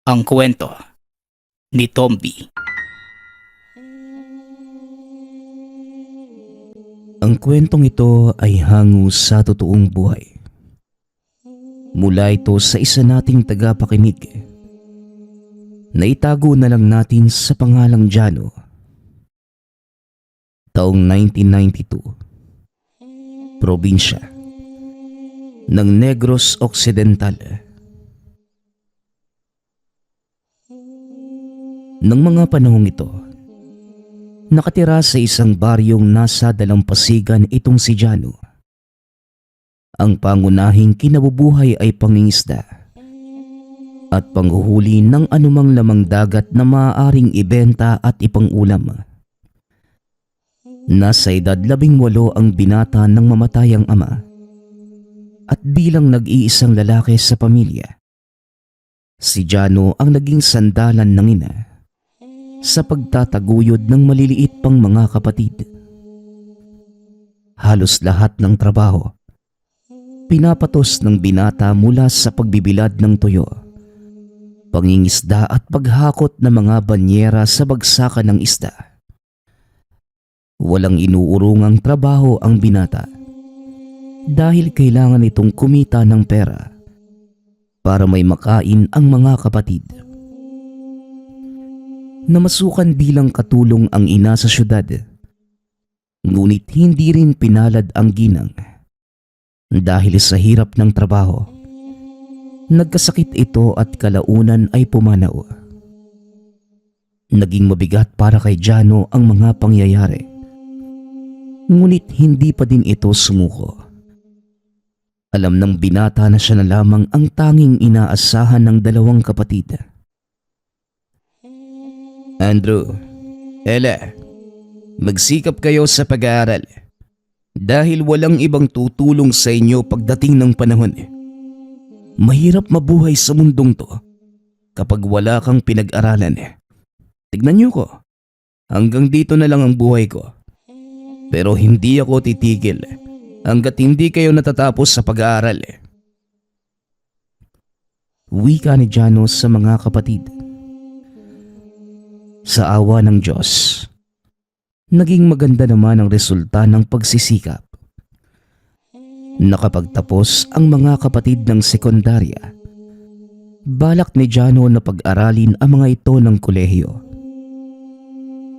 Ang kwento ni Tomby. Ang kwentong ito ay hango sa totoong buhay. Mula ito sa isa nating tagapakinig. Naitago na lang natin sa pangalang Jano. Taong 1992. Probinsya ng Negros Occidental. Nang mga panahong ito, nakatira sa isang baryong nasa dalampasigan itong si Jano. Ang pangunahing kinabubuhay ay pangingisda at panghuhuli ng anumang lamang dagat na maaaring ibenta at ipang-ulam. Nasa edad 18 ang binata ng mamatayang ama at bilang nag-iisang lalaki sa pamilya, si Jano ang naging sandalan ng ina sa pagtataguyod ng maliliit pang mga kapatid. Halos lahat ng trabaho pinapatos ng binata mula sa pagbibilad ng tuyo, pangingisda at paghakot ng mga banyera sa bagsakan ng isda. Walang inuurungang trabaho ang binata dahil kailangan itong kumita ng pera para may makain ang mga kapatid. Namasukan bilang katulong ang ina sa syudad, ngunit hindi rin pinalad ang ginang dahil sa hirap ng trabaho. Nagkasakit ito at kalaunan ay pumanaw. Naging mabigat para kay Jano ang mga pangyayari, ngunit hindi pa din ito sumuko. Alam ng binata na siya na lamang ang tanging inaasahan ng dalawang kapatid. Andrew, Ella, magsikap kayo sa pag-aaral dahil walang ibang tutulong sa inyo pagdating ng panahon. Mahirap mabuhay sa mundong to kapag wala kang pinag-aralan. Tignan niyo ko, hanggang dito na lang ang buhay ko. Pero hindi ako titigil hanggat hindi kayo natatapos sa pag-aaral. Wika ni Jano sa mga kapatid. Sa awa ng Diyos, naging maganda naman ang resulta ng pagsisikap. Nakapagtapos ang mga kapatid ng sekundarya. Balak ni Jano na pag-aralin ang mga ito ng kolehiyo.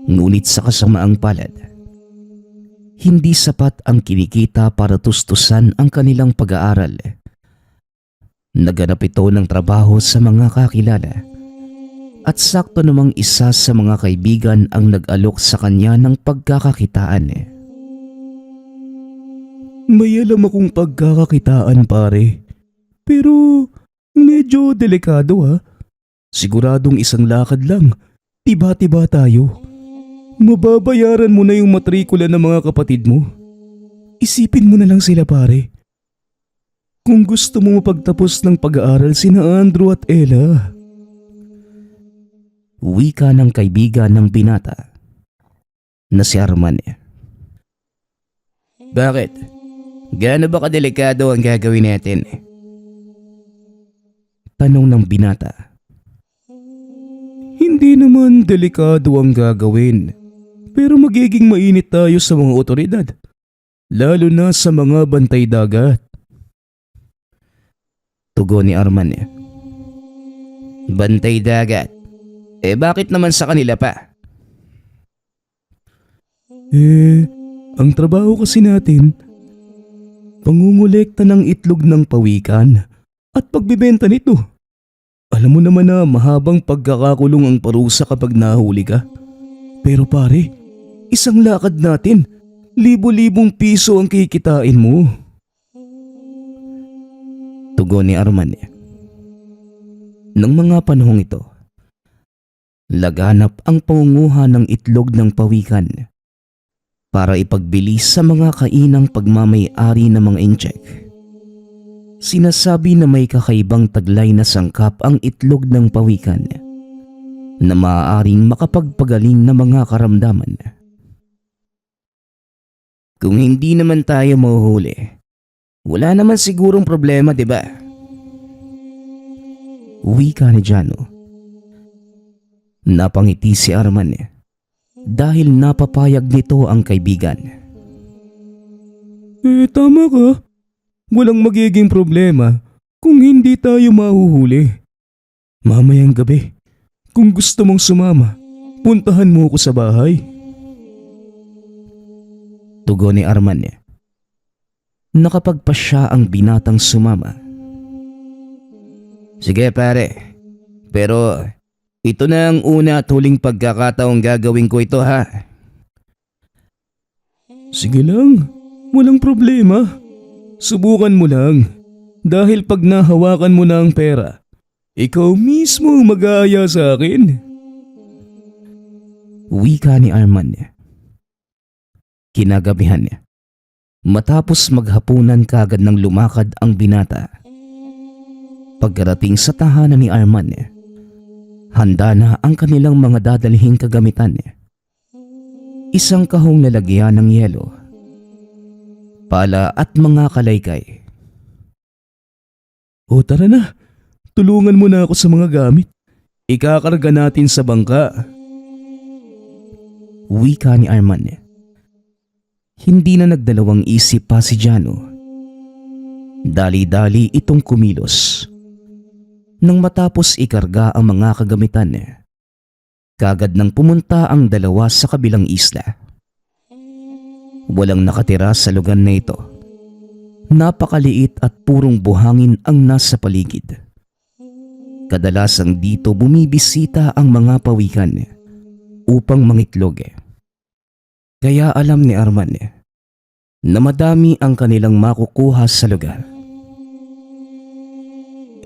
Ngunit sa kasamaang palad, hindi sapat ang kinikita para tustusan ang kanilang pag-aaral. Naganap ito ng trabaho sa mga kakilala. At sakto namang isa sa mga kaibigan ang nag-alok sa kanya ng pagkakakitaan. May alam akong pagkakakitaan, pare. Pero medyo delikado, ha. Siguradong isang lakad lang. Tiba-tiba tayo. Mababayaran mo na yung matrikula ng mga kapatid mo. Isipin mo na lang sila, pare. Kung gusto mo mapagtapos ng pag-aaral sina Andrew at Ella. Wika ng kaibigan ng binata na si Arman. Bakit? Gaano ba kadelikado ang gagawin natin? Tanong ng binata. Hindi naman delikado ang gagawin, pero magiging mainit tayo sa mga otoridad, lalo na sa mga bantay dagat. Tugon ni Arman. Bantay dagat? Bakit naman sa kanila pa? Ang trabaho kasi natin, pangungulekta ng itlog ng pawikan at pagbibenta nito. Alam mo naman na mahabang pagkakakulong ang parusa kapag nahuli ka. Pero pare, isang lakad natin, libo-libong piso ang kikitain mo. Tugon ni Arman. Nang mga panahong ito, laganap ang pangunguha ng itlog ng pawikan para ipagbili sa mga kainang pagmamay-ari ng mga incheck. Sinasabi na may kakaibang taglay na sangkap ang itlog ng pawikan na maaaring makapagpagaling ng mga karamdaman. Kung hindi naman tayo mahuhuli, wala naman sigurong problema, 'di ba? Wika ni Jano Napangiti si Arman dahil napapayag nito ang kaibigan. Tama ka. Walang magiging problema kung hindi tayo mahuhuli. Mamayang gabi, kung gusto mong sumama, puntahan mo ako sa bahay. Tugon ni Arman. Nakapagpasya ang binatang sumama. Sige pare, pero ito na ang una at huling pagkakataong gagawin ko ito ha. Sige lang, walang problema. Subukan mo lang dahil pag nahawakan mo na ang pera, ikaw mismo ang mag-aaya sa akin. Wika ni Arman. Kinagabihan, matapos maghapunan kagad ng lumakad ang binata. Pagkarating sa tahanan ni Arman, handa na ang kanilang mga dadalhing kagamitan. Isang kahong lalagyan ng yelo, pala at mga kalaykay. O tara na, tulungan mo na ako sa mga gamit. Ikakarga natin sa bangka. Wika ni Arman. Hindi na nagdalawang isip pa si Jano. Dali-dali itong kumilos. Nang matapos ikarga ang mga kagamitan, kagad nang pumunta ang dalawa sa kabilang isla. Walang nakatira sa lugar na ito. Napakaliit at purong buhangin ang nasa paligid. Kadalasang dito bumibisita ang mga pawikan upang mangitlog. Kaya alam ni Arman na madami ang kanilang makukuha sa lugar.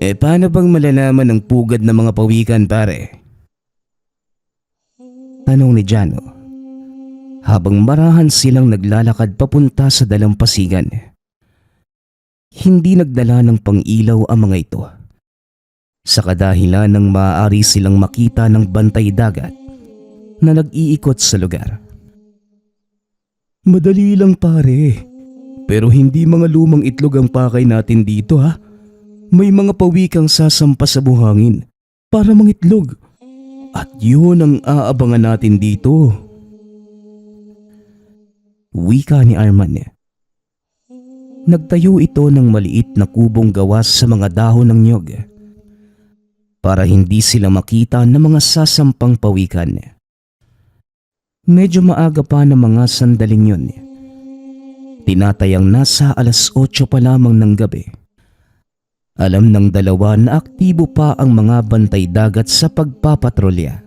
Paano bang malalaman ang pugad ng mga pawikan pare? Tanong ni Jano habang marahan silang naglalakad papunta sa dalampasigan. Hindi nagdala ng pang-ilaw ang mga ito, sa kadahilan ng maaari silang makita ng bantay dagat na nag-iikot sa lugar. Madali lang pare, pero hindi mga lumang itlog ang pakay natin dito ha. May mga pawikang sasampa sa buhangin para mangitlog at yun ang aabangan natin dito. Wika ni Arman. Nagtayo ito ng maliit na kubong gawas sa mga dahon ng niyog para hindi sila makita ng mga sasampang pawikan. Medyo maaga pa ng mga sandaling yun. Tinatayang nasa 8:00 pa lamang ng gabi. Alam ng dalawa na aktibo pa ang mga bantay dagat sa pagpapatrolya.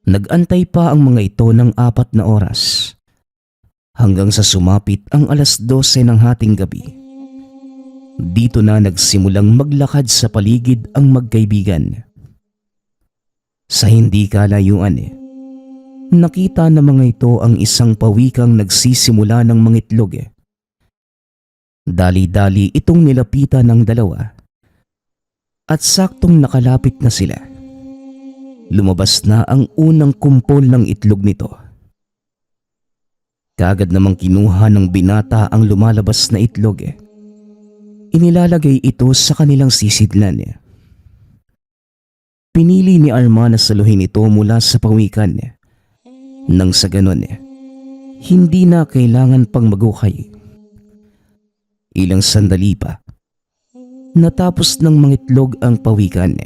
Nag-antay pa ang mga ito ng 4 na oras. Hanggang sa sumapit ang 12:00 ng hating gabi. Dito na nagsimulang maglakad sa paligid ang magkaibigan. Sa hindi kalayuan, nakita ng mga ito ang isang pawikang nagsisimula ng mangitlog. Dali-dali itong nilapitan ng dalawa at saktong nakalapit na sila. Lumabas na ang unang kumpol ng itlog nito. Kagad namang kinuha ng binata ang lumalabas na itlog. Inilalagay ito sa kanilang sisidlan. Pinili ni Arman na saluhin ito mula sa pawikan. Nang sa ganon, hindi na kailangan pang magukay. Ilang sandali pa, natapos ng mangitlog ang pawikan.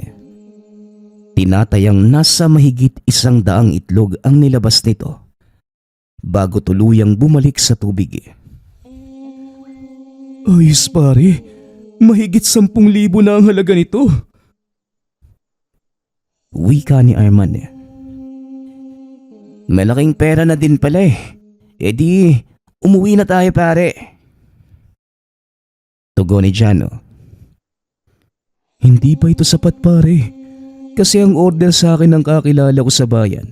Tinatayang nasa mahigit 100 itlog ang nilabas nito bago tuluyang bumalik sa tubig. Ayos pare, mahigit 10,000 na ang halaga nito. Wika ni Arman. Malaking pera na din pala eh. E di, umuwi na tayo pare. Tugon ni Jano. Hindi pa ito sapat pare. Kasi ang order sa akin ng kakilala ko sa bayan,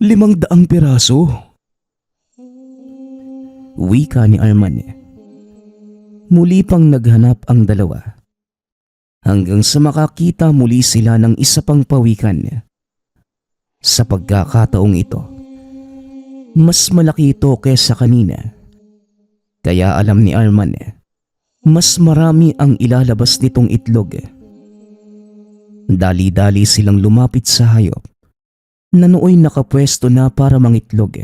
500 piraso. Wika ni Arman. Muli pang naghanap ang dalawa. Hanggang sa makakita muli sila ng isa pang pawikan. Sa pagkakataong ito, mas malaki ito kaysa kanina. Kaya alam ni Arman, mas marami ang ilalabas nitong itlog. Dali-dali silang lumapit sa hayop na nooy nakapwesto na para mangitlog.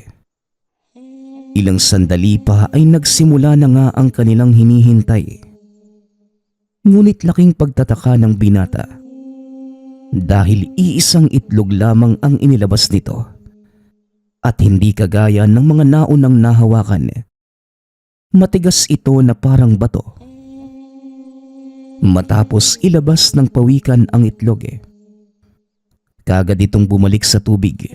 Ilang sandali pa ay nagsimula na nga ang kanilang hinihintay. Ngunit laking pagtataka ng binata dahil iisang itlog lamang ang inilabas nito at hindi kagaya ng mga naunang nahawakan. Matigas ito na parang bato. Matapos ilabas ng pawikan ang itlog, kagad itong bumalik sa tubig.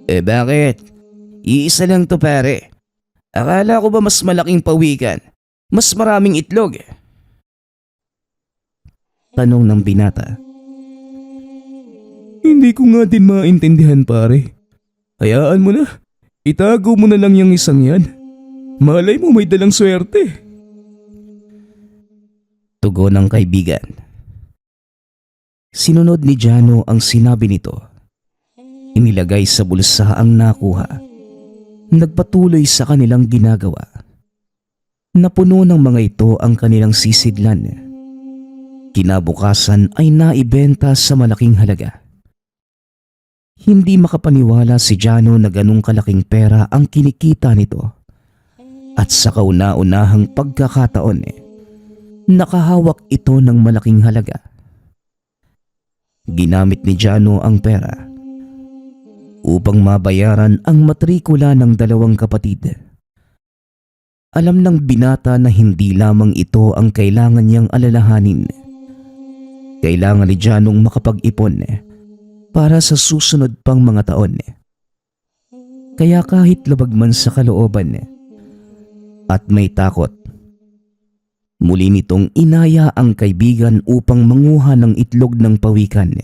Bakit? Iisa lang to pare. Akala ko ba mas malaking pawikan? Mas maraming itlog? Tanong ng binata. Hindi ko nga din maintindihan pare. Hayaan mo na. Itago mo na lang yung isang yan. Malay mo may dalang swerte. Tugon ng kaibigan. Sinunod ni Jano ang sinabi nito. Inilagay sa bulsa ang nakuha. Nagpatuloy sa kanilang ginagawa. Napuno ng mga ito ang kanilang sisidlan. Kinabukasan ay naibenta sa malaking halaga. Hindi makapaniwala si Jano na ganung kalaking pera ang kinikita nito. At sa kauna-unahang pagkakataon, nakahawak ito ng malaking halaga. Ginamit ni Jano ang pera upang mabayaran ang matrikula ng dalawang kapatid. Alam ng binata na hindi lamang ito ang kailangan niyang alalahanin. Kailangan ni Janong makapag-ipon para sa susunod pang mga taon. Kaya kahit labag man sa kalooban at may takot, muli nitong inaya ang kaibigan upang manguha ng itlog ng pawikan.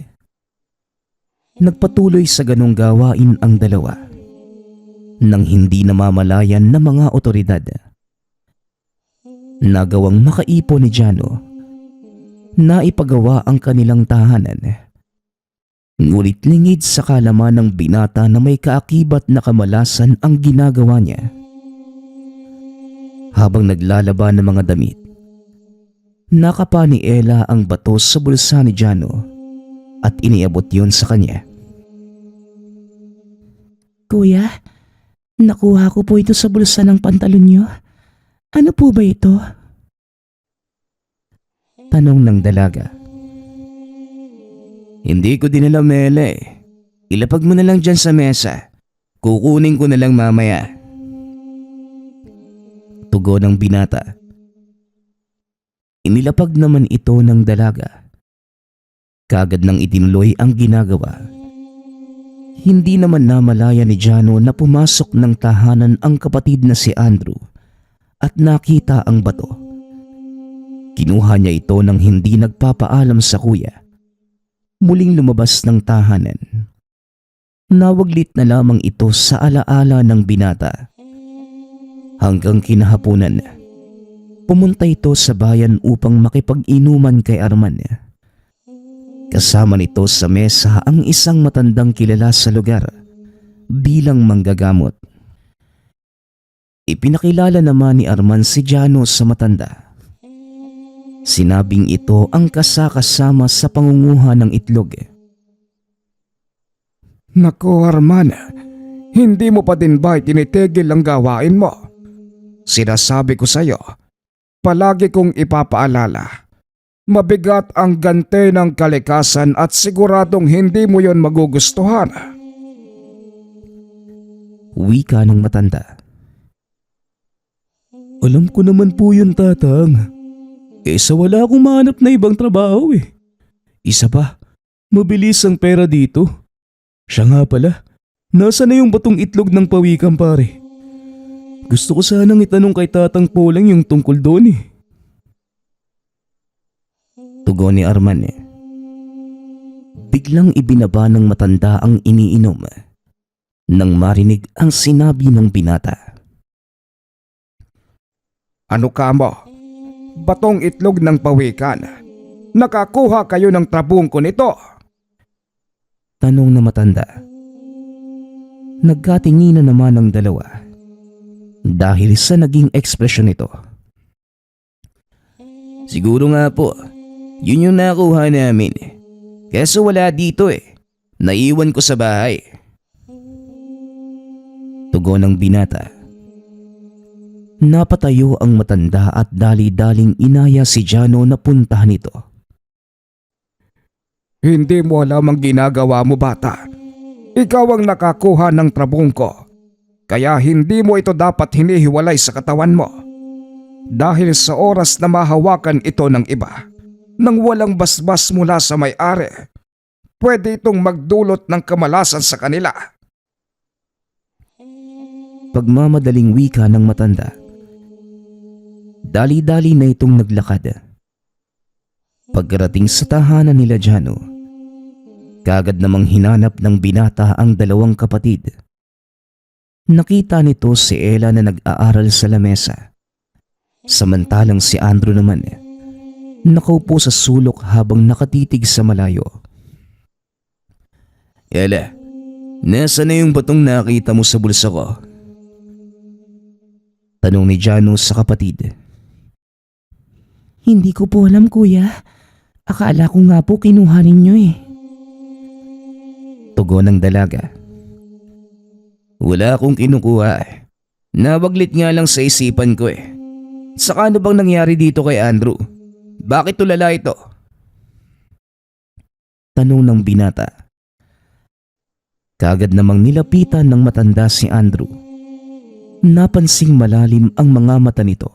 Nagpatuloy sa ganong gawain ang dalawa nang hindi namamalayan ng mga otoridad. Nagawang makaipon ni Jano na ipagawa ang kanilang tahanan. Ngunit lingid sa kalaman ng binata na may kaakibat na kamalasan ang ginagawa niya. Habang naglalaba ng mga damit, nakapa ni Ella ang bato sa bulsa ni Jano at iniabot yon sa kanya. Kuya, nakuha ko po ito sa bulsa ng pantalon niyo. Ano po ba ito? Tanong ng dalaga. Hindi ko din alam, Ella. Ilapag mo na lang dyan sa mesa. Kukunin ko na lang mamaya. Tugon ng binata. Inilapag naman ito ng dalaga. Kagad nang itinuloy ang ginagawa. Hindi naman namalaya ni Jano na pumasok ng tahanan ang kapatid na si Andrew at nakita ang bato. Kinuha niya ito nang hindi nagpapaalam sa kuya. Muling lumabas ng tahanan. Nawaglit na lamang ito sa alaala ng binata. Hanggang kinahaponan, pumunta ito sa bayan upang makipag-inuman kay Arman. Kasama nito sa mesa ang isang matandang kilala sa lugar bilang manggagamot. Ipinakilala naman ni Arman si Jano sa matanda. Sinabing ito ang kasakasama sa pangunguha ng itlog. Nako Arman, hindi mo pa din ba tinitigil ang gawain mo? Sinasabi ko sa'yo, palagi kong ipapaalala. Mabigat ang gante ng kalikasan at siguradong hindi mo yon magugustuhan. Wika ng matanda. Alam ko naman po yun, tatang. Sa wala akong mahanap na ibang trabaho eh. Isa pa, mabilis ang pera dito. Siya nga pala, nasa na yung batong itlog ng pawikan pare? Gusto ko sanang itanong kay tatang Polang yung tungkol doon eh. Tugon ni Arman. Biglang ibinaba ng matanda ang iniinom nang marinig ang sinabi ng binata. Ano ka mo? Batong itlog ng pawikan. Nakakuha kayo ng trabong ko nito? Tanong na matanda. Nagkatinginan naman ang dalawa dahil sa naging ekspresyon nito. Siguro nga po. Yun yung nakuha namin. Kaso wala dito eh. Naiwan ko sa bahay. Tugon ng binata. Napatayo ang matanda at dali-daling inaya si Jano na puntahan ito. Hindi mo alam ang ginagawa mo, bata. Ikaw ang nakakuha ng trabong ko. Kaya hindi mo ito dapat hinihiwalay sa katawan mo. Dahil sa oras na mahawakan ito ng iba, nang walang basbas mula sa may-ari, pwede itong magdulot ng kamalasan sa kanila. Pagmamadaling wika ng matanda. Dali-dali na itong naglakad. Pagkarating sa tahanan nila Jano, kagad namang hinanap ng binata ang dalawang kapatid. Nakita nito si Ella na nag-aaral sa lamesa. Samantalang si Andrew naman nakaupo sa sulok habang nakatitig sa malayo. Ella, nasa na yung batong nakita mo sa bulsa ko? Tanong ni Jano sa kapatid. Hindi ko po alam, kuya. Akala ko nga po kinuha ninyo eh. Tugon ng dalaga. Wala akong kinukuha eh. Nabaglit nga lang sa isipan ko eh. Saka ano bang nangyari dito kay Andrew? Bakit tulala ito? Tanong ng binata. Kagad namang nilapitan ng matanda si Andrew. Napansing malalim ang mga mata nito.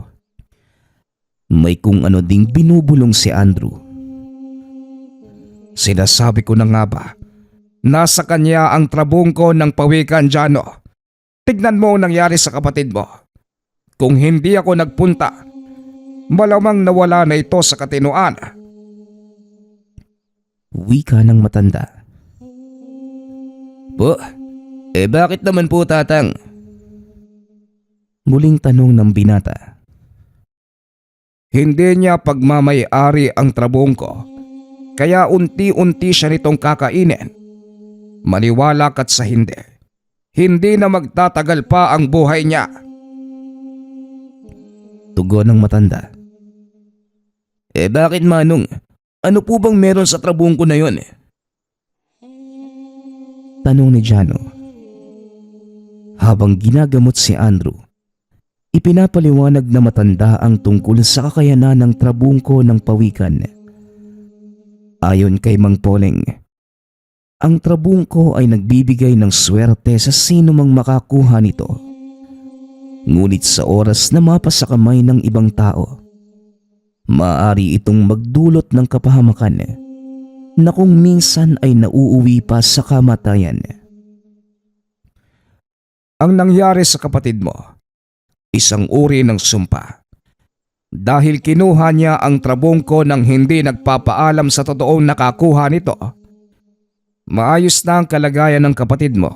May kung ano ding binubulong si Andrew. Sinasabi ko na nga ba, nasa kanya ang trabong ko ng pawikan, Jano. Tignan mo ang nangyari sa kapatid mo. Kung hindi ako nagpunta, malamang nawala na ito sa katinoan. Wika ng matanda. Po, bakit naman po tatang? Muling tanong ng binata. Hindi niya pagmamay-ari ang trabong ko, kaya unti-unti siya nitong kakainin. Maniwala ka't sa hindi, hindi na magtatagal pa ang buhay niya. Tugon ng matanda. Bakit manong? Ano po bang meron sa trabong ko na yon? Tanong ni Jano. Habang ginagamot si Andrew, ipinapaliwanag na matanda ang tungkol sa kakayanan ng trabungko ng pawikan. Ayon kay Mang Poleng, ang trabungko ay nagbibigay ng swerte sa sino mang makakuha nito. Ngunit sa oras na mapasa kamay ng ibang tao, maaari itong magdulot ng kapahamakan na kung minsan ay nauuwi pa sa kamatayan. Ang nangyari sa kapatid mo, isang uri ng sumpa. Dahil kinuha niya ang trabong ko nang hindi nagpapaalam sa totoong nakakuha nito. Maayos na ang kalagayan ng kapatid mo.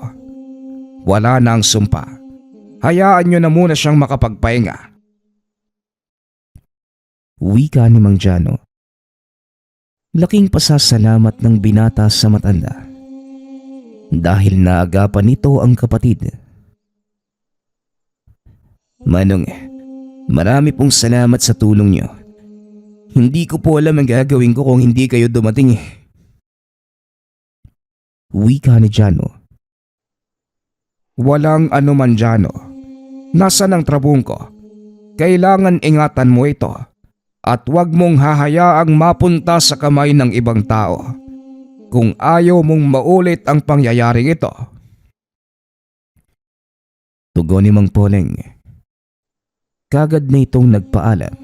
Wala na ang sumpa. Hayaan niyo na muna siyang makapagpahinga. Wika ni Mang Jano. Laking pasasalamat ng binata sa matanda dahil naagapan nito ang kapatid. Manong, marami pong salamat sa tulong niyo. Hindi ko po alam ang gagawin ko kung hindi kayo dumating eh. Wika ni Jano. Walang anuman, Jano. Nasaan ang trabong ko? Kailangan ingatan mo ito at huwag mong hahayaang mapunta sa kamay ng ibang tao kung ayaw mong maulit ang pangyayaring ito. Tugon ni Mang Poleng. Kagad na itong nagpaalam.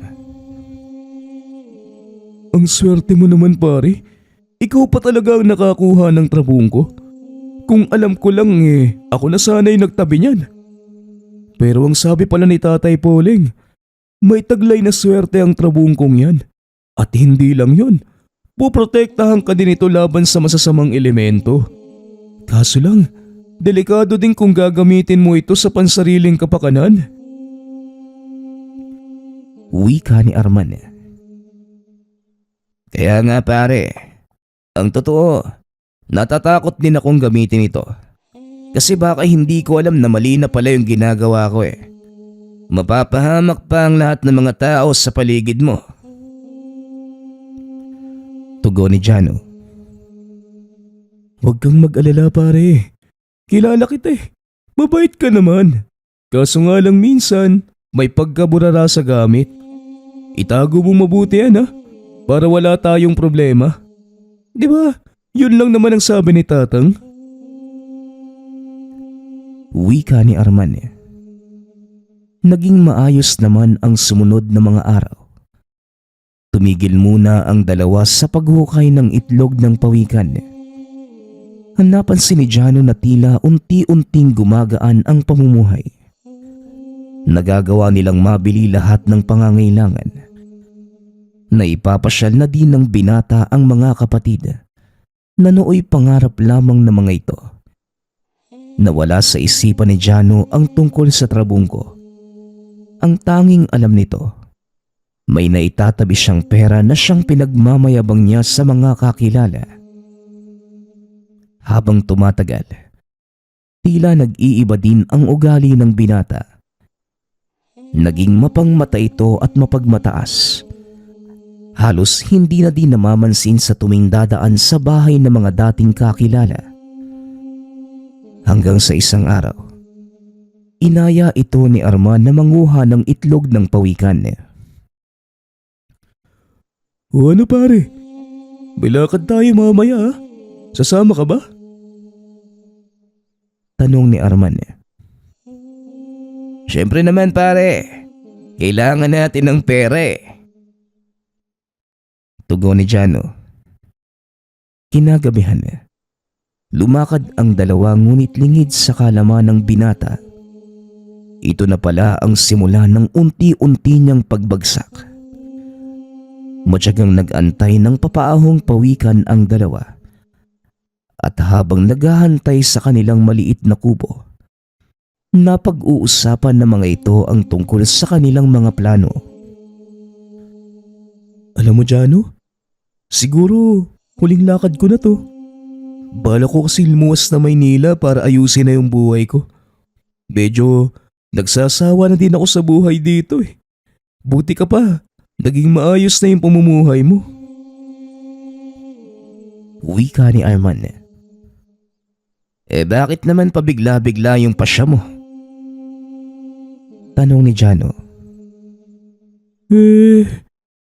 Ang swerte mo naman pare. Ikaw pa talaga ang nakakuha ng trabong ko. Kung alam ko lang ako na sana'y nagtabi niyan. Pero ang sabi pala ni Tatay Poleng, may taglay na swerte ang trabong kong yan. At hindi lang yun, puprotektahan ka din ito laban sa masasamang elemento. Kaso lang, delikado din kung gagamitin mo ito sa pansariling kapakanan. Wika ni Arman. Kaya nga pare, ang totoo, natatakot din akong gamitin ito. Kasi baka hindi ko alam na mali na pala yung ginagawa ko eh. Mapapahamak pa ang lahat ng mga tao sa paligid mo. Tugon ni Jano. Huwag kang mag-alala pare. Kilala kita eh. Mabait ka naman. Kaso nga lang minsan, may pagkaburara sa gamit. Itago mo mabuti yan ha, para wala tayong problema. Di ba? Yun lang naman ang sabi ni Tatang. Wika ni Arman. Naging maayos naman ang sumunod na mga araw. Tumigil muna ang dalawa sa paghukay ng itlog ng pawikan. Napansin ni Jano na tila unti-unting gumagaan ang pamumuhay. Nagagawa nilang mabili lahat ng pangangailangan. Naipapasyal na din ng binata ang mga kapatid na nooy pangarap lamang ng mga ito. Nawala sa isipan ni Jano ang tungkol sa trabungko. Ang tanging alam nito, may naitatabi siyang pera na siyang pinagmamayabang niya sa mga kakilala. Habang tumatagal, tila nag-iiba din ang ugali ng binata. Naging mapangmata ito at mapagmataas. Halos hindi na din namamansin sa tuming dadaan sa bahay ng mga dating kakilala. Hanggang sa isang araw, inaya ito ni Arman na manguha ng itlog ng pawikan. O ano pare? Bilakad tayo mamaya ha? Sasama ka ba? Tanong ni Arman. Siyempre naman pare, kailangan natin ng pera eh. Tugon ni Jano. Kinagabihan, lumakad ang dalawa ngunit lingid sa kalaman ng binata. Ito na pala ang simula ng unti-unti niyang pagbagsak. Matyagang nag-antay ng papaahong pawikan ang dalawa. At habang naghahantay sa kanilang maliit na kubo, napag-uusapan ng mga ito ang tungkol sa kanilang mga plano. Alam mo Jano, siguro huling lakad ko na to. Bala ko kasi lumuwas na Maynila para ayusin na yung buhay ko. Medyo nagsasawa na din ako sa buhay dito eh. Buti ka pa, naging maayos na yung pamumuhay mo. Wika ni Arman. Bakit naman pabigla-bigla yung pasya mo? Tanong ni Jano.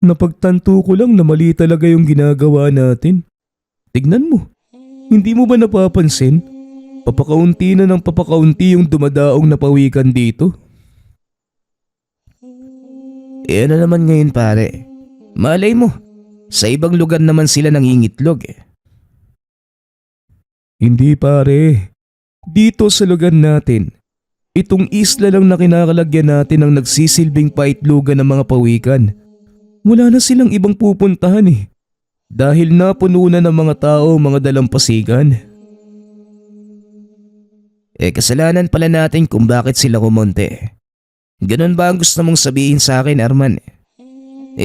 Napagtanto ko lang na mali talaga yung ginagawa natin. Tignan mo, hindi mo ba napapansin? Papakaunti na ng papakaunti yung dumadaong na pawikan dito. Ano naman ngayon pare? Malay mo, sa ibang lugar naman sila nangingitlog eh. Hindi pare, dito sa lugar natin, itong isla lang na kinakalagyan natin ang nagsisilbing paitlugan ng mga pawikan. Wala na silang ibang pupuntahan eh, dahil napuno na ng mga tao mga dalampasigan. Kasalanan pala natin kung bakit sila kumonte. Ganun ba ang gusto mong sabihin sa akin, Arman?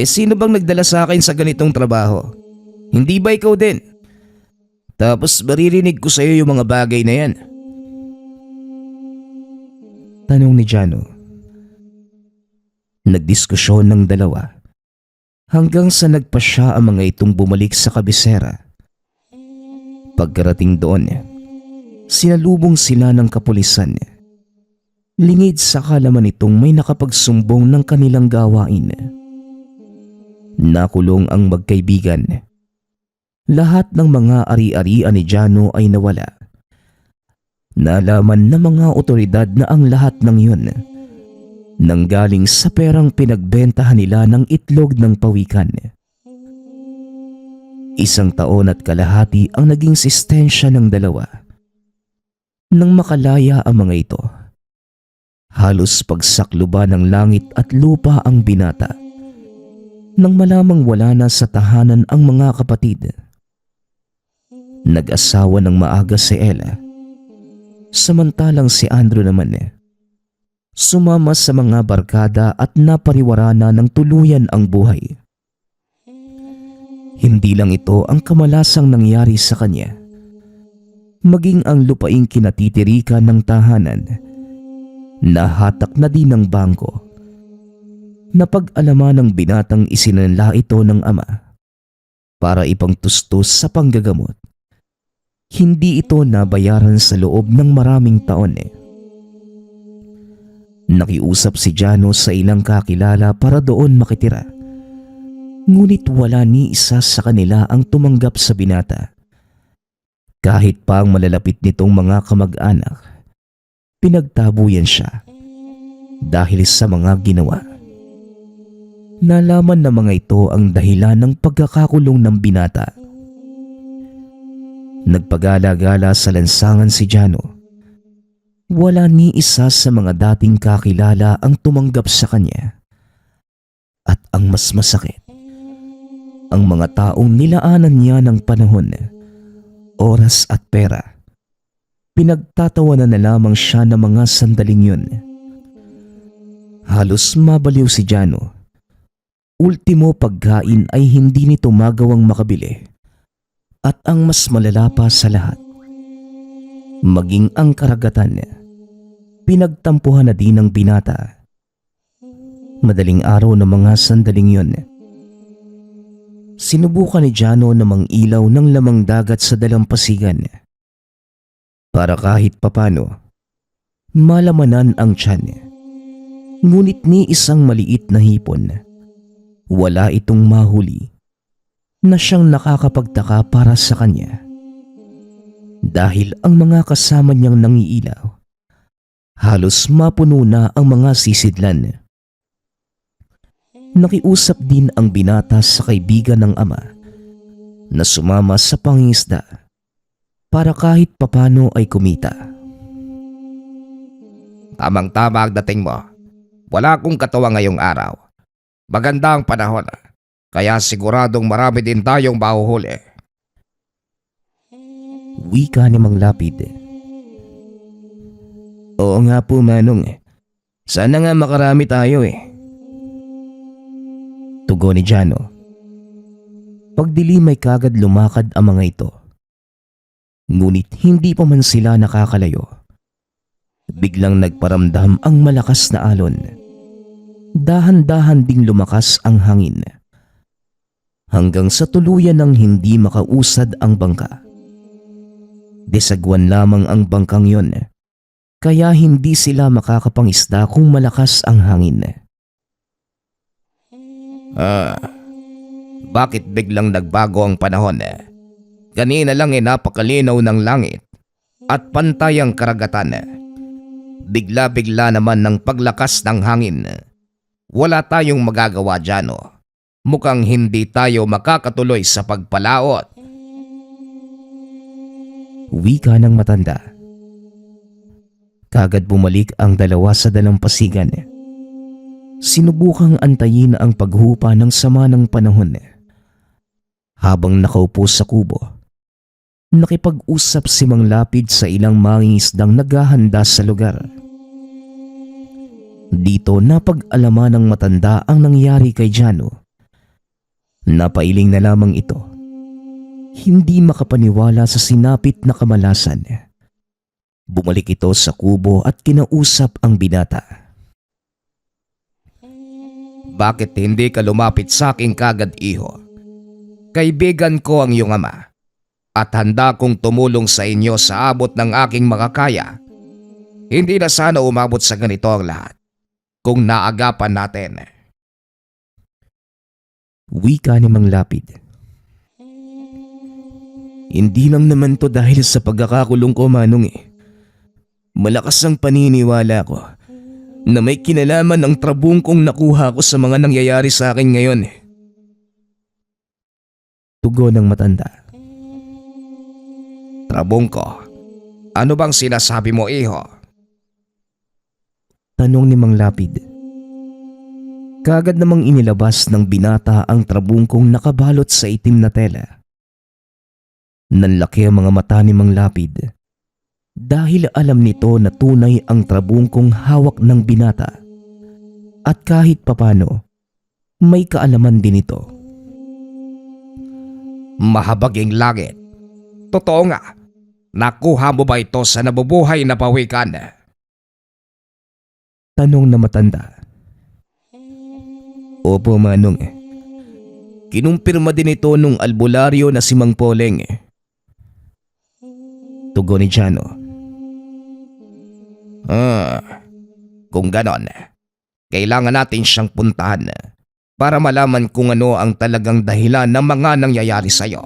Sino bang nagdala sa akin sa ganitong trabaho? Hindi ba ikaw din? Tapos maririnig ko sa iyo yung mga bagay na yan. Tanong ni Jano. Nagdiskusyon ng dalawa hanggang sa nagpasya ang mga itong bumalik sa kabisera. Pagkarating doon, sinalubong sila ng kapulisan. Lingid sa kalaman itong may nakapagsumbong ng kanilang gawain. Nakulong ang magkaibigan. Lahat ng mga ari-arian ni Jano ay nawala. Nalaman ng mga otoridad na ang lahat ng yun nanggaling sa perang pinagbentahan nila ng itlog ng pawikan. 1 taon at kalahati ang naging sistensya ng dalawa. Nang makalaya ang mga ito, halos pagsakluba ng langit at lupa ang binata. Nang malamang wala na sa tahanan ang mga kapatid, nag-asawa ng maaga si Ella. Samantalang si Andrew naman sumama sa mga barkada at napariwara na ng tuluyan ang buhay. Hindi lang ito ang kamalasang nangyari sa kanya. Maging ang lupaing kinatitirikan ng tahanan, nahatak na din ng bangko. Napag-alaman ng binatang isinanla ito ng ama. para ipangtustos sa panggagamot. Hindi ito nabayaran sa loob ng maraming taon. Nakiusap si Jano sa ilang kakilala para doon makitira. Ngunit wala ni isa sa kanila ang tumanggap sa binata. Kahit pa ang malalapit nitong mga kamag-anak, pinagtabuyan siya dahil sa mga ginawa. Nalaman ng mga ito ang dahilan ng pagkakakulong ng binata. Nagpagala-gala sa lansangan si Jano. Wala ni isa sa mga dating kakilala ang tumanggap sa kanya. At ang mas masakit, ang mga taong nilaanan niya ng panahon, oras at pera, pinagtatawanan na lamang siya ng mga sandaling yun. Halos mabaliw si Jano. Ultimo pagkain ay hindi nito magawang makabili. At ang mas malala pa sa lahat, maging ang karagatan, pinagtampuhan na din ng binata. Madaling araw ng mga sandaling yun, sinubukan ni Jano na mangilaw ng lamang dagat sa dalampasigan para kahit papano malamanan ang tiyan. Ngunit ni isang maliit na hipon, wala itong mahuli na siyang nakakapagtaka para sa kanya. Dahil ang mga kasama niyang nangiilaw, halos mapuno na ang mga sisidlan. Nakiusap din ang binata sa kaibigan ng ama na sumama sa pangingisda para kahit papano ay kumita. Tamang-tama ang dating mo. Wala akong katawa ngayong araw. Maganda ang panahon, kaya siguradong marami din tayong mahuhuli. Wika ni Mang Lapid. Oo nga po, Manong. Sana nga makarami tayo Tugon ni Jano. Pagdilim ay kagad lumakad ang mga ito. Ngunit hindi pa man sila nakakalayo. Biglang nagparamdam ang malakas na alon. Dahan-dahan ding lumakas ang hangin. Hanggang sa tuluyan ng hindi makausad ang bangka. Desagwan lamang ang bangkang yon, kaya hindi sila makakapangisda kung malakas ang hangin. Bakit biglang nagbago ang panahon? Kanina lang napakalinaw ng langit at pantay ang karagatan. Bigla-bigla naman ng paglakas ng hangin. Wala tayong magagawa, Jano. Mukhang hindi tayo makakatuloy sa pagpalaot. Wika ng matanda. Kagad bumalik ang dalawa sa dalampasigan. Sinubukang antayin ang paghupa ng sama ng panahon. Habang nakaupo sa kubo, nakipag-usap si Mang Lapid sa ilang mangingisdang naghahanda sa lugar. Dito napag-alaman ng matanda ang nangyari kay Jano. Napailing na lamang ito. Hindi makapaniwala sa sinapit na kamalasan. Bumalik ito sa kubo at kinausap ang binata. Bakit hindi ka lumapit sa akin kagad, iho? Kaibigan ko ang iyong ama at handa kong tumulong sa inyo sa abot ng aking makakaya. Hindi na sana umabot sa ganito ang lahat kung naagapan natin. Wika ni Mang Lapid. Hindi lang naman to dahil sa pagkakakulong ko, Manong Malakas ang paniniwala ko na may kinalaman ang trabungkong nakuha ko sa mga nangyayari sa akin ngayon. Tugon ng matanda. Trabungko, ano bang sinasabi mo, iho? Tanong ni Mang Lapid. Kagad namang inilabas ng binata ang trabungkong nakabalot sa itim na tela. Nanlaki ang mga mata ni Mang Lapid dahil alam nito na tunay ang trabungkong hawak ng binata at kahit papano may kaalaman din ito. Mahabaging langit. Totoo nga, nakuha mo ba ito sa nabubuhay na pawikan? Tanong na matanda. Opo, Manong. Kinumpirma din ito nung albularyo na si Mang Poleng. Tugon ni Jano. Kung ganon, kailangan natin siyang puntahan para malaman kung ano ang talagang dahilan ng mga nangyayari sa'yo.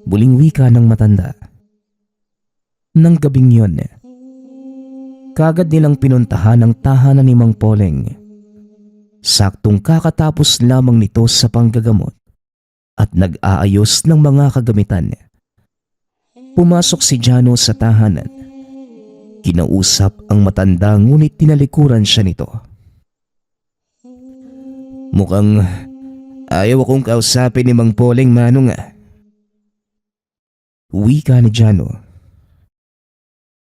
Muling wika ng matanda. Nang gabing yon, kagad nilang pinuntahan ang tahanan ni Mang Poleng. Saktong kakatapos lamang nito sa panggagamot at nag-aayos ng mga kagamitan. Pumasok si Jano sa tahanan. Kinausap ang matanda ngunit tinalikuran siya nito. Mukhang ayaw akong kausapin ni Mang Poleng, Manong. Wika ni Jano.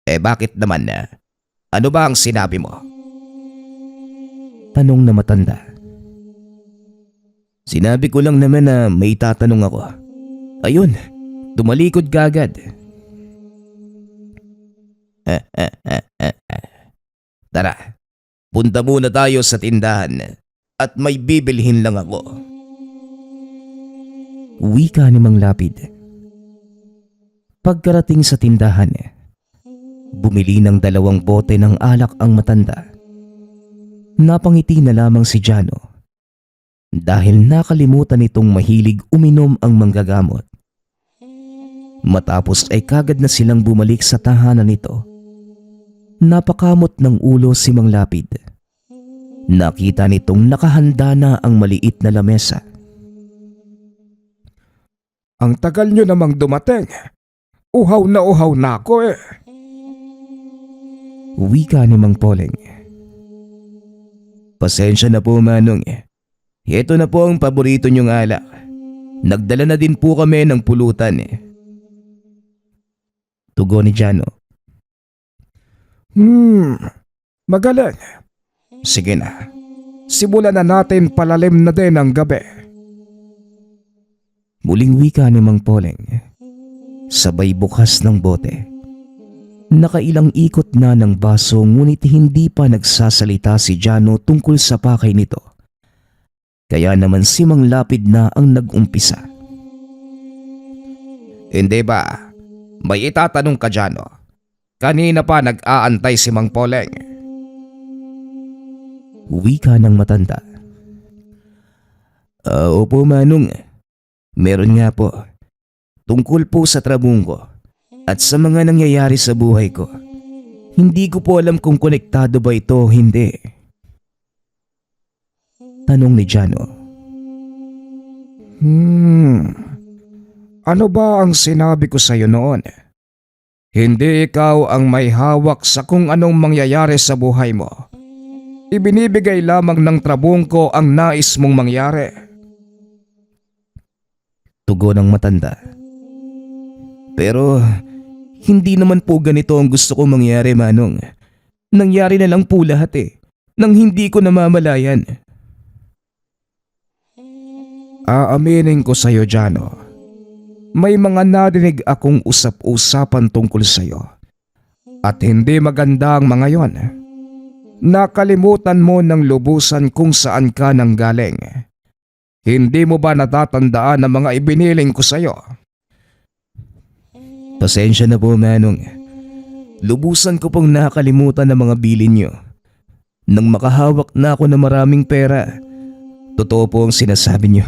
Bakit naman na? Ano ba ang sinabi mo? Tanong na matanda. Sinabi ko lang naman na may tatanong ako. Ayun, tumalikod ka agad. Tara, punta muna tayo sa tindahan at may bibilhin lang ako. Wika ni Mang Lapid. Pagkarating sa tindahan, bumili ng 2 bote ng alak ang matanda. Napangiti na lamang si Jano dahil nakalimutan nitong mahilig uminom ang manggagamot. Matapos ay kagad na silang bumalik sa tahanan nito. Napakamot ng ulo si Mang Lapid. Nakita nitong nakahanda na ang maliit na lamesa. Ang tagal nyo namang dumating. Uhaw na ako eh. Wika ni Mang Poleng. Pasensya na po, Manong. Ito na po ang paborito niyong alak. Nagdala na din po kami ng pulutan. Tugon ni Jano. Magaling. Sige na. Simulan na natin, palalim na din ang gabi. Muling wika ni Mang Poleng. Sabay bukas ng bote. Nakailang ikot na ng baso ngunit hindi pa nagsasalita si Jano tungkol sa pakay nito. Kaya naman si Mang Lapid na ang nag-umpisa. Hindi ba? May itatanong ka, Jano. Kanina pa nag-aantay si Mang Poleng. Wika ng matanda. Opo, Manong. Meron nga po. Tungkol po sa trabong ko at sa mga nangyayari sa buhay ko. Hindi ko po alam kung konektado ba ito o hindi. Tanong ni Jano. Ano ba ang sinabi ko sa iyo noon? Hindi ikaw ang may hawak sa kung anong mangyayari sa buhay mo. Ibinibigay lamang ng trabong ko ang nais mong mangyari. Tugon ng matanda. Pero hindi naman po ganito ang gusto ko mangyari, Manong. Nangyari na lang po lahat nang hindi ko namamalayan. Aaminin ko sa iyo, Jano. May mga narinig akong usap-usapan tungkol sa iyo. At hindi maganda ang mga yon. Nakalimutan mo ng lubusan kung saan ka nanggaling. Hindi mo ba natatandaan ang mga ibiniling ko sa iyo? Pasensya na po, Manong. Lubusan ko pong nakalimutan ang mga bilin niyo. Nang makahawak na ako ng maraming pera, totoo po ang sinasabi niyo.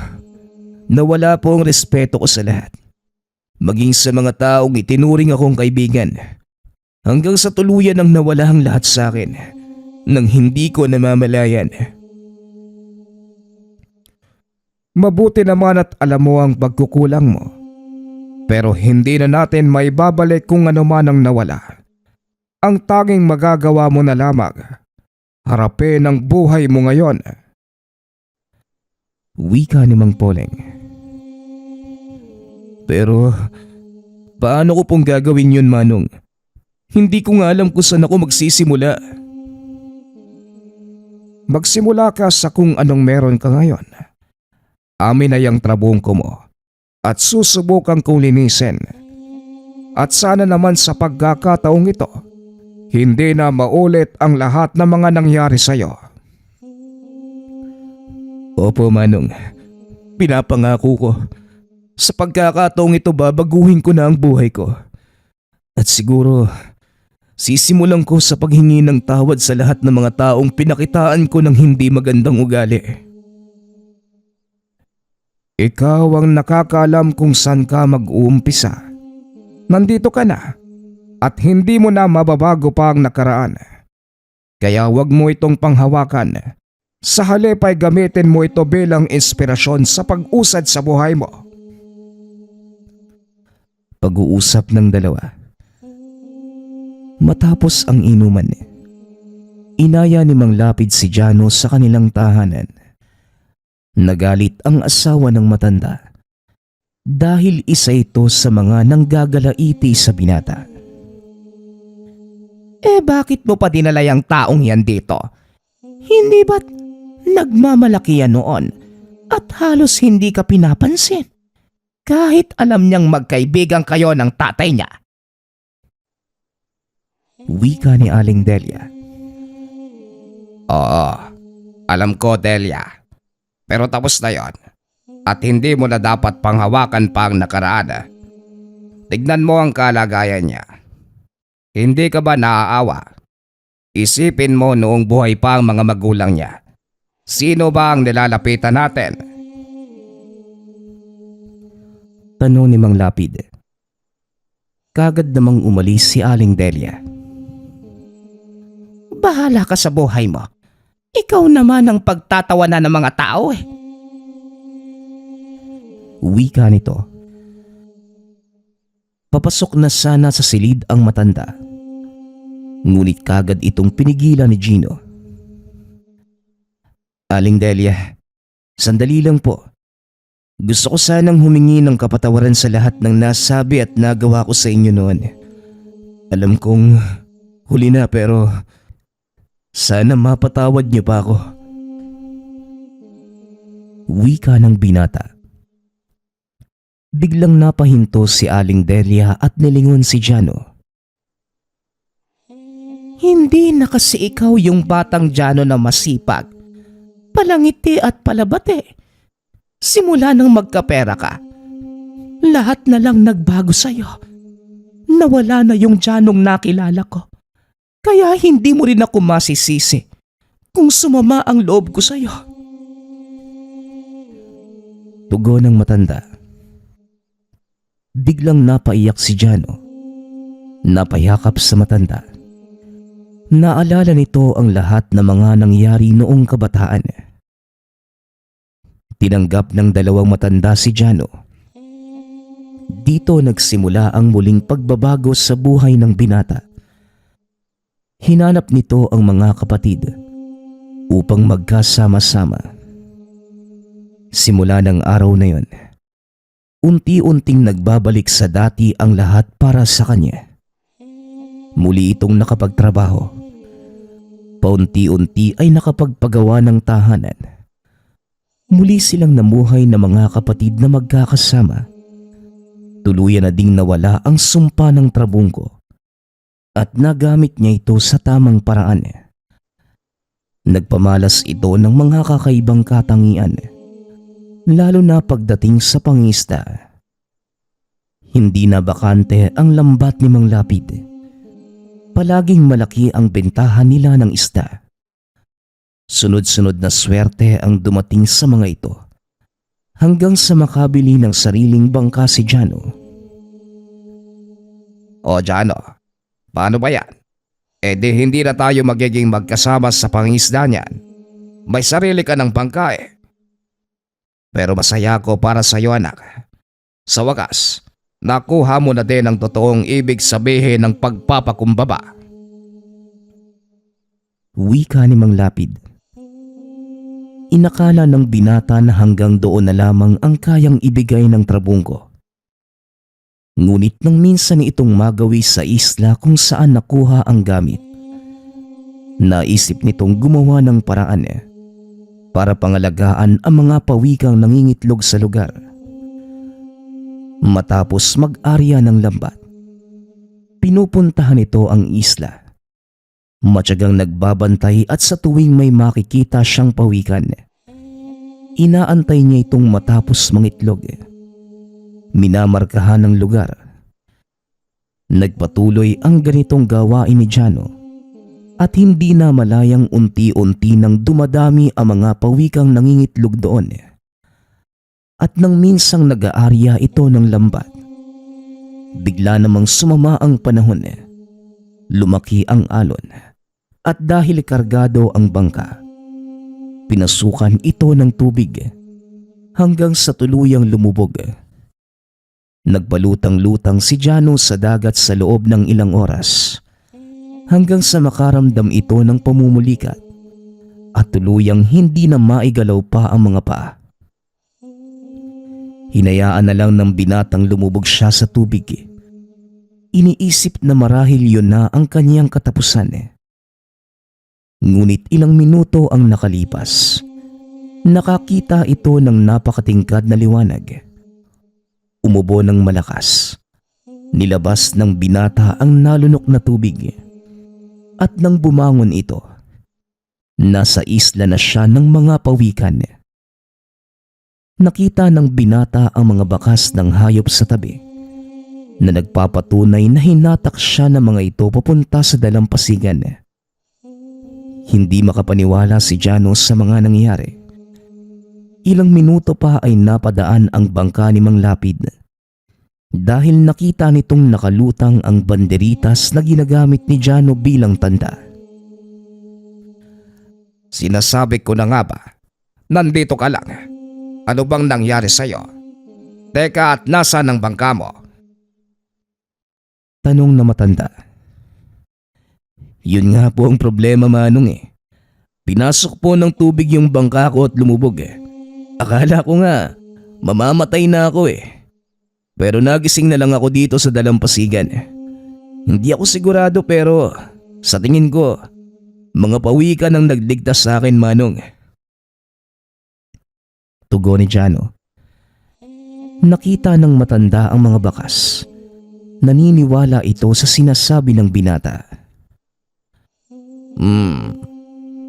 Nawala po ang respeto ko sa lahat. Maging sa mga taong itinuring akong kaibigan. Hanggang sa tuluyan ang nawala ang lahat sa akin nang hindi ko namamalayan. Mabuti naman at alam mo ang pagkukulang mo. Pero hindi na natin maibabalik kung ano man ang nawala. Ang tanging magagawa mo na lamang, harapin ang buhay mo ngayon. Wika ni Mang Poleng. Pero paano ko pong gagawin yun, Manong? Hindi ko nga alam kung saan ako magsisimula. Magsimula ka sa kung anong meron ka ngayon. Amin na yung trabong ko mo at susubukan kong linisin. At sana naman sa pagkakataong ito, hindi na maulit ang lahat ng mga nangyari sa iyo. Opo, Manong. Pinapangako ko. Sa pagkakataong ito babaguhin ko na ang buhay ko. At siguro, sisimulan ko sa paghingi ng tawad sa lahat ng mga taong pinakitaan ko ng hindi magandang ugali. Ikaw ang nakakaalam kung saan ka mag-uumpisa. Nandito ka na at hindi mo na mababago pa ang nakaraan. Kaya wag mo itong panghawakan. Sa halip ay gamitin mo ito bilang inspirasyon sa pag-usad sa buhay mo. Pag-uusap ng dalawa. Matapos ang inuman, inaya ni Mang Lapid si Jano sa kanilang tahanan. Nagalit ang asawa ng matanda dahil isa ito sa mga nanggagalaiti sa binata. Bakit mo pa dinala yung taong yan dito? Hindi ba't nagmamalaki yan noon at halos hindi ka pinapansin? Kahit alam niyang magkaibigan kayo ng tatay niya. Wika ni Aling Delia. Oo, alam ko Delia. Pero tapos na yon. At hindi mo na dapat panghawakan pa ang nakaraan. Tignan mo ang kalagayan niya. Hindi ka ba naaawa? Isipin mo noong buhay pa ang mga magulang niya. Sino ba ang nilalapitan natin? Tanong ni Mang Lapid. Kagad namang umalis si Aling Delia. Bahala ka sa buhay mo. Ikaw naman ang pagtatawanan ng mga tao eh. Wika nito. Papasok na sana sa silid ang matanda. Ngunit kagad itong pinigilan ni Gino. Aling Delia, sandali lang po. Gusto ko sanang humingi ng kapatawaran sa lahat ng nasabi at nagawa ko sa inyo noon. Alam kong huli na pero sana mapatawad niyo pa ako. Wika ng binata. Biglang napahinto si Aling Delia at nilingon si Jano. Hindi na kasi ikaw yung batang Jano na masipag, palangiti at palabate. Simula nang magkapera ka, lahat na lang nagbago sa'yo. Nawala na yung Janong nakilala ko. Kaya hindi mo rin ako masisisi kung sumama ang loob ko sa'yo. Tugon ng matanda. Biglang napaiyak si Jano. Napayakap sa matanda. Naalala nito ang lahat ng mga nangyari noong kabataan. Tinanggap ng dalawang matanda si Jano. Dito nagsimula ang muling pagbabago sa buhay ng binata. Hinanap nito ang mga kapatid upang magkasama-sama. Simula ng araw na yon, unti-unting nagbabalik sa dati ang lahat para sa kanya. Muli itong nakapagtrabaho. Paunti-unti ay nakapagpagawa ng tahanan. Muli silang namuhay na mga kapatid na magkakasama. Tuluyan na ding nawala ang sumpa ng trabungko at nagamit niya ito sa tamang paraan. Nagpamalas ito ng mga kakaibang katangian, lalo na pagdating sa pangista. Hindi na bakante ang lambat ni Mang Lapid. Palaging malaki ang bentahan nila ng isda. Sunod-sunod na swerte ang dumating sa mga ito hanggang sa makabili ng sariling bangka si Jano. O Jano, paano ba yan? Di hindi na tayo magiging magkasama sa pangisda niyan. May sarili ka ng bangka eh. Pero masaya ako para sa iyo anak. Sa wakas, nakuha mo na din ang totoong ibig sabihin ng pagpapakumbaba. Wika ni Mang Lapid. Inakala ng binata na hanggang doon na lamang ang kayang ibigay ng trabungko. Ngunit nang minsan itong magawi sa isla kung saan nakuha ang gamit, naisip nitong gumawa ng paraan para pangalagaan ang mga pawikang nangingitlog sa lugar. Matapos mag-arya ng lambat, pinupuntahan ito ang isla. Matyagang nagbabantay at sa tuwing may makikita siyang pawikan, Inaantay niya itong matapos mangitlog. Minamarkahan ng lugar. Nagpatuloy ang ganitong gawain ni Jano at hindi na malayang unti-unti nang dumadami ang mga pawikang nangingitlog doon. At nang minsang nag-aarya ito ng lambat, bigla namang sumama ang panahon. Lumaki ang alon at dahil kargado ang bangka, pinasukan ito ng tubig hanggang sa tuluyang lumubog. Nagbalutang-lutang si Jano sa dagat sa loob ng ilang oras hanggang sa makaramdam ito ng pamumulikat at tuluyang hindi na maigalaw pa ang mga paa. Hinayaan na lang ng binatang lumubog siya sa tubig. Iniisip na marahil yun na ang kanyang katapusan. Ngunit ilang minuto ang nakalipas. Nakakita ito ng napakatingkad na liwanag. Umubo ng malakas. Nilabas ng binata ang nalunok na tubig. At nang bumangon ito, nasa isla na siya ng mga pawikan. Nakita ng binata ang mga bakas ng hayop sa tabi na nagpapatunay na hinatak siya ng mga ito papunta sa dalampasigan. Hindi makapaniwala si Jano sa mga nangyari. Ilang minuto pa ay napadaan ang bangka ni Mang Lapid dahil nakita nitong nakalutang ang banderitas na ginagamit ni Jano bilang tanda. Sinasabi ko na nga ba, nandito ka lang. Ano bang nangyari sa'yo? Teka, at nasaan ang bangka mo? Tanong na matanda. Yun nga po ang problema, Manong. Pinasok po ng tubig yung bangka ko at lumubog. Akala ko nga mamamatay na ako. Pero nagising na lang ako dito sa dalampasigan. Hindi ako sigurado pero sa tingin ko mga pawikan ang nagligtas sa akin, Manong. Tugon ni Jano. Nakita ng matanda ang mga bakas. Naniniwala ito sa sinasabi ng binata.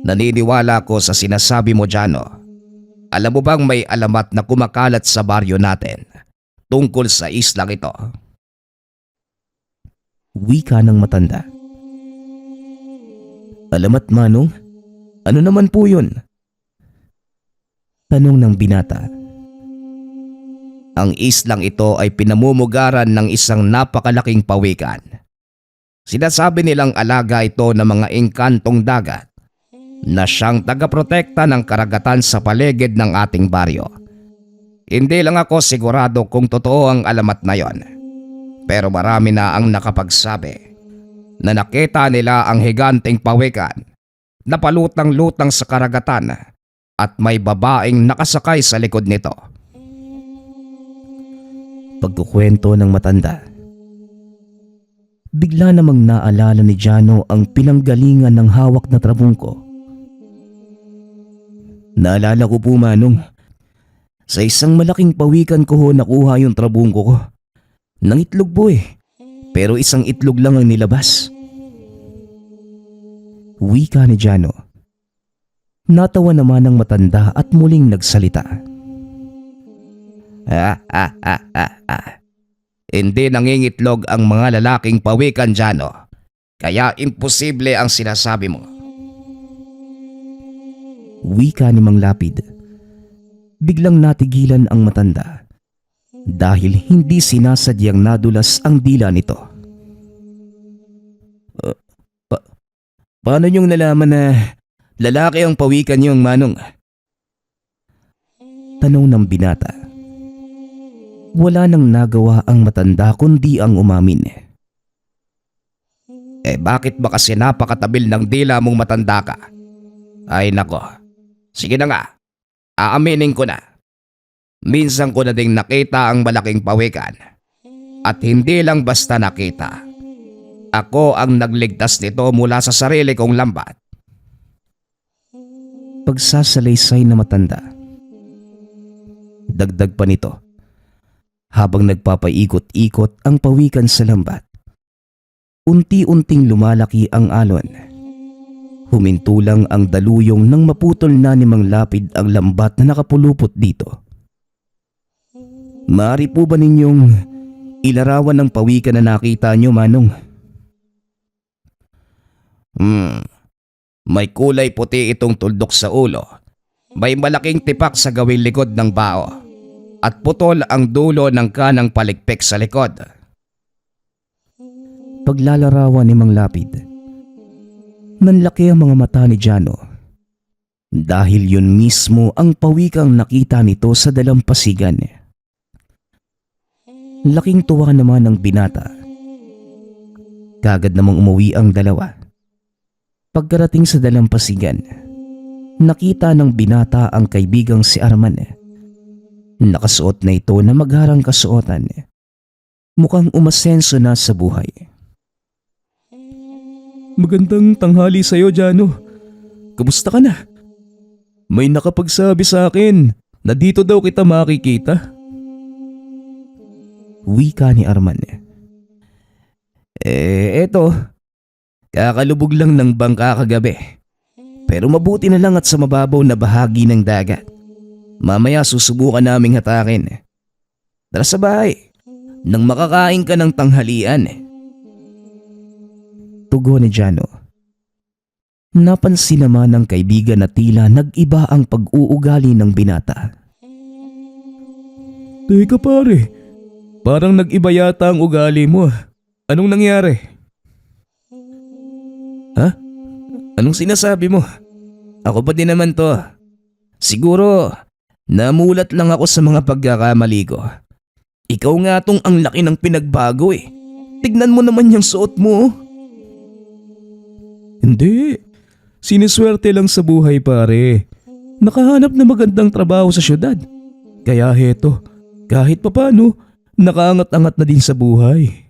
Naniniwala ko sa sinasabi mo, Jano. Alam mo bang may alamat na kumakalat sa baryo natin tungkol sa islang ito? Wika ng matanda. Alamat, Manong? Ano naman po yun? Tanong ng binata. Ang islang ito ay pinamumugaran ng isang napakalaking pawikan. Sinasabi nilang alaga ito ng mga engkantong dagat na siyang tagaprotekta ng karagatan sa paligid ng ating baryo. Hindi lang ako sigurado kung totoo ang alamat na yon. Pero marami na ang nakapagsabi na nakita nila ang higanteng pawikan na palutang-lutang sa karagatan at may babaeng nakasakay sa likod nito. Pagkukwento ng matanda. Bigla namang naalala ni Jano ang pinanggalingan ng hawak na trabungko. Naalala ko po, Manong. Sa isang malaking pawikan ko nakuha yung trabungko ko. Nangitlog po pero isang itlog lang ang nilabas. Wika ni Jano. Natawa naman ng matanda at muling nagsalita. Hindi nangingitlog ang mga lalaking pawikan, Jano. Kaya imposible ang sinasabi mo. Wika ni Mang Lapid. Biglang natigilan ang matanda dahil hindi sinasadyang nadulas ang dila nito. Paano niyong nalaman na lalaki ang pawikan niyong, Manong? Tanong ng binata. Wala nang nagawa ang matanda kundi ang umamin. Bakit ba kasi napakatabil ng dila mong matanda ka? Ay nako, sige na nga, aaminin ko na. Minsan ko na ding nakita ang malaking pawikan. At hindi lang basta nakita. Ako ang nagligtas nito mula sa sarili kong lambat. Pagsasalaysay na matanda. Dagdag pa nito. Habang nagpapaikot-ikot ang pawikan sa lambat, unti-unting lumalaki ang alon. Huminto lang ang daluyong nang maputol na ni Mang Lapid ang lambat na nakapulupot dito. Maaari po ba ninyong ilarawan ng pawikan na nakita nyo, Manong? May kulay puti itong tuldok sa ulo. May malaking tipak sa gawing likod ng bao. At putol ang dulo ng kanang palikpik sa likod. Paglalarawan ni Mang Lapid, nanlaki ang mga mata ni Jano. Dahil yun mismo ang pawikang nakita nito sa dalampasigan. Laking tuwa naman ng binata. Kagad namang umuwi ang dalawa. Pagkarating sa dalampasigan, nakita ng binata ang kaibigang si Arman. Nakasuot na ito na magharang kasuotan. Mukhang umasenso na sa buhay. Magandang tanghali sa'yo, Jano. Kamusta ka na? May nakapagsabi sa akin na dito daw kita makikita. Wika ni Arman. Eto. Kakalubog lang ng bangka kagabi. Pero mabuti na lang at sa mababaw na bahagi ng dagat. Mamaya susubukan naming hatakin. Tara sa bahay. Nang makakain ka ng tanghalian. Tugon ni Jano. Napansin naman ng kaibigan na tila nag-iba ang pag-uugali ng binata. Teka pare, parang nag-iba yata ang ugali mo. Anong nangyari? Ha? Anong sinasabi mo? Ako pa din naman to. Siguro, namulat lang ako sa mga pagkakamali ko. Ikaw nga tong ang laki ng pinagbago eh. Tignan mo naman yung suot mo. Hindi. Siniswerte lang sa buhay pare. Nakahanap na magandang trabaho sa syudad. Kaya heto, kahit papano, nakaangat-angat na din sa buhay.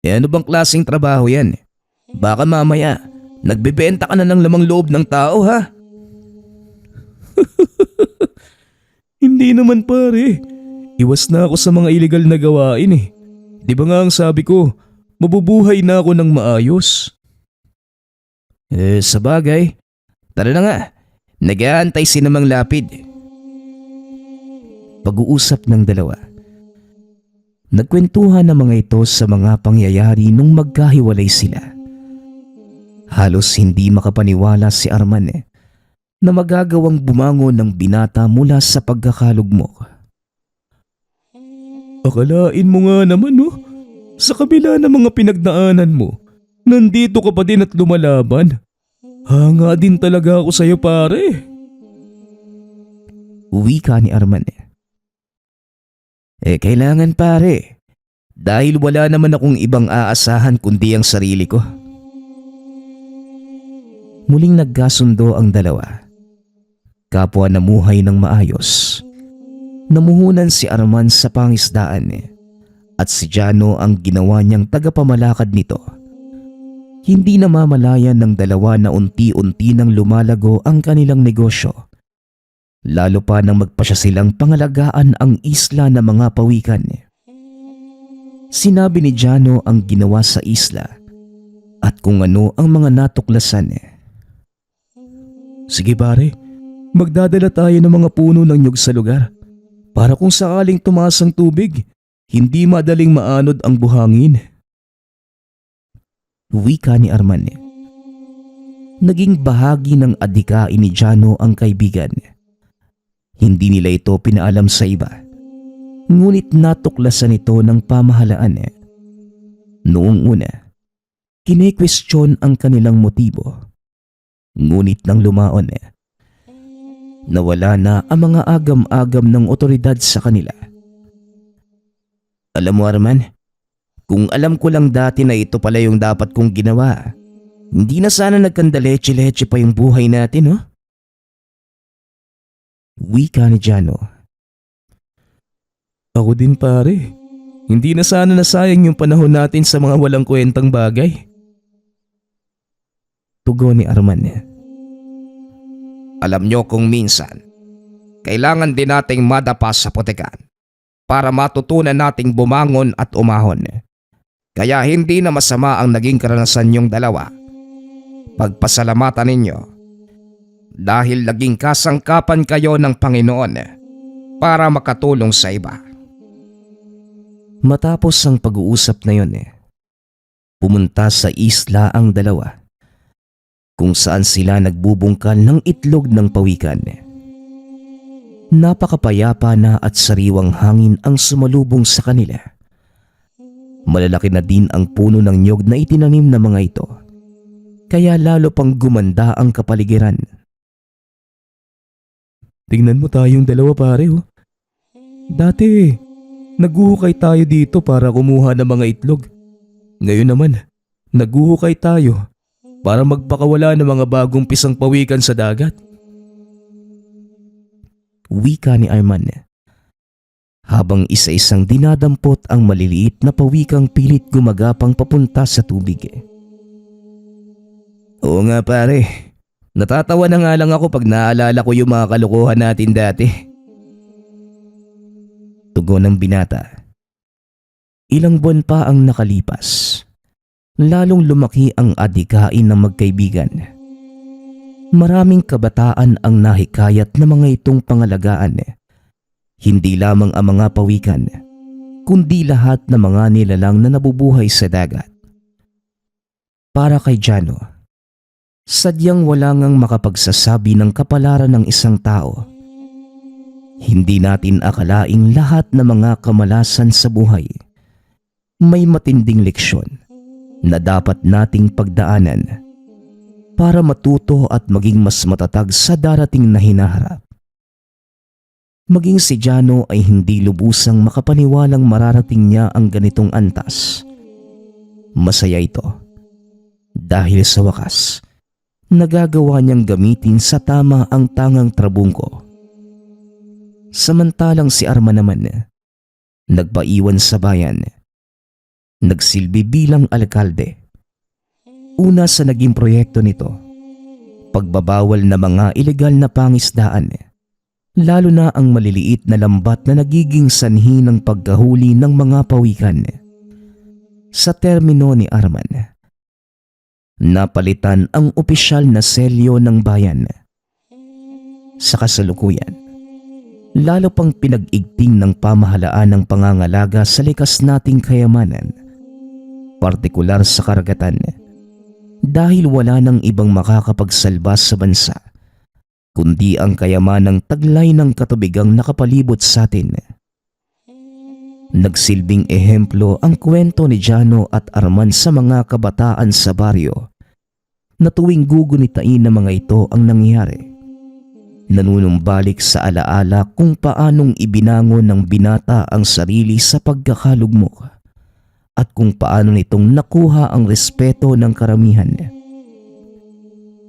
Ano bang klaseng trabaho yan? Baka mamaya, nagbebenta ka na ng lamang loob ng tao ha? Hindi naman pare. Iwas na ako sa mga illegal na gawain eh. Di ba nga ang sabi ko, mabubuhay na ako ng maayos. Sa bagay, tara na nga. Nag-aantay si Mang Lapid. Pag-uusap ng dalawa. Nagkwentuhan ng mga ito sa mga pangyayari nung magkahiwalay sila. Halos hindi makapaniwala si Arman na magagawang bumangon ng binata mula sa pagkakalugmok. Akalain mo nga naman no, sa kabila ng mga pinagdaanan mo, nandito ka pa din at lumalaban. Hanga din talaga ako sa'yo pare. Wika ni Arman. Kailangan pare. Dahil wala naman akong ibang aasahan kundi ang sarili ko. Muling nagkasundo ang dalawa. Kapwa namuhay ng maayos. Namuhunan si Arman sa pangisdaan at si Jano ang ginawa niyang tagapamalakad nito. Hindi namamalayan ng dalawa na unti-unti nang lumalago ang kanilang negosyo. Lalo pa nang magpasya silang pangalagaan ang isla ng mga pawikan. Sinabi ni Jano ang ginawa sa isla at kung ano ang mga natuklasan. Sige pare, magdadala tayo ng mga puno ng nyug sa lugar. Para kung sakaling tumaas ang tubig, hindi madaling maanod ang buhangin. Wika ni Arman. Naging bahagi ng adikain ni Jano ang kaibigan. Hindi nila ito pinaalam sa iba. Ngunit natuklasan ito ng pamahalaan. Noong una, kine-question ang kanilang motibo. Ngunit nang lumaon, nawala na ang mga agam-agam ng otoridad sa kanila. Alam mo Arman, kung alam ko lang dati na ito pala yung dapat kong ginawa, hindi na sana nagkandaleche-leche pa yung buhay natin, oh? Wika ni Jano. Ako din pare, hindi na sana nasayang yung panahon natin sa mga walang kwentang bagay. Tugon ni Arman. Alam nyo kung minsan, kailangan din nating madapa sa putekan para matutunan nating bumangon at umahon. Kaya hindi na masama ang naging karanasan nyong dalawa. Pagpasalamatan ninyo dahil naging kasangkapan kayo ng Panginoon para makatulong sa iba. Matapos ang pag-uusap na yun, pumunta sa isla ang dalawa kung saan sila nagbubungkal ng itlog ng pawikan. Napakapayapa na at sariwang hangin ang sumalubong sa kanila. Malalaki na din ang puno ng nyog na itinanim ng mga ito, kaya lalo pang gumanda ang kapaligiran. Tingnan mo tayong dalawa pare oh. Dati, naghuhukay tayo dito para kumuha ng mga itlog. Ngayon naman, naghuhukay tayo para magpakawala ng mga bagong pisang pawikan sa dagat. Wika ni Arman, habang isa-isang dinadampot ang maliliit na pawikang pilit gumagapang papunta sa tubig. Oo nga pare, natatawa na nga lang ako pag naalala ko yung mga kalokohan natin dati. Tugon ng binata. Ilang buwan pa ang nakalipas. Lalong lumaki ang adikain ng magkaibigan. Maraming kabataan ang nahikayat na mga itong pangalagaan. Hindi lamang ang mga pawikan, kundi lahat ng mga nilalang na nabubuhay sa dagat. Para kay Jano, sadyang wala ngang makapagsasabi ng kapalaran ng isang tao. Hindi natin akalaing lahat ng mga kamalasan sa buhay may matinding leksyon na dapat nating pagdaanan para matuto at maging mas matatag sa darating na hinaharap. Maging si Jano ay hindi lubusang makapaniwalang mararating niya ang ganitong antas. Masaya ito dahil sa wakas nagagawa niyang gamitin sa tama ang tangang trabungko. Samantalang si Arma naman, nagpaiwan sa bayan, nagsilbi bilang alkalde. Una sa naging proyekto nito, pagbabawal na mga ilegal na pangisdaan, lalo na ang maliliit na lambat na nagiging sanhi ng pagkahuli ng mga pawikan. Sa termino ni Arman, napalitan ang opisyal na selyo ng bayan. Sa kasalukuyan, lalo pang pinag-igting ng pamahalaan ng pangangalaga sa likas nating kayamanan, partikular sa karagatan, dahil wala nang ibang makakapagsalba sa bansa, kundi ang kayamanang taglay ng katubigang nakapalibot sa atin. Nagsilbing ehemplo ang kwento ni Jano at Arman sa mga kabataan sa baryo na tuwing gugunitain ng mga ito ang nangyari. Nanunumbalik sa alaala kung paanong ibinangon ng binata ang sarili sa pagkakalugmok at kung paano nitong nakuha ang respeto ng karamihan.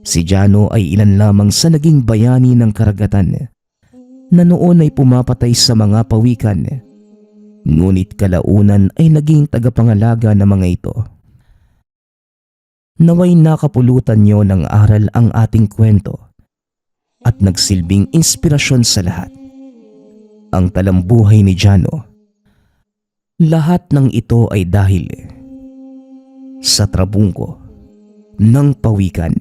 Si Jano ay ilan lamang sa naging bayani ng karagatan na noon ay pumapatay sa mga pawikan, ngunit kalaunan ay naging tagapangalaga ng mga ito. Naway nakapulutan niyo ng aral ang ating kwento at nagsilbing inspirasyon sa lahat. Ang talambuhay ni Jano, lahat ng ito ay dahil sa trabungko ng pawikan.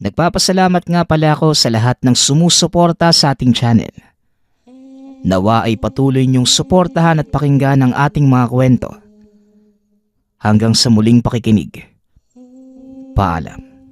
Nagpapasalamat nga pala ako sa lahat ng sumusuporta sa ating channel. Nawa ay patuloy niyong suportahan at pakinggan ang ating mga kwento. Hanggang sa muling pakikinig. Paalam.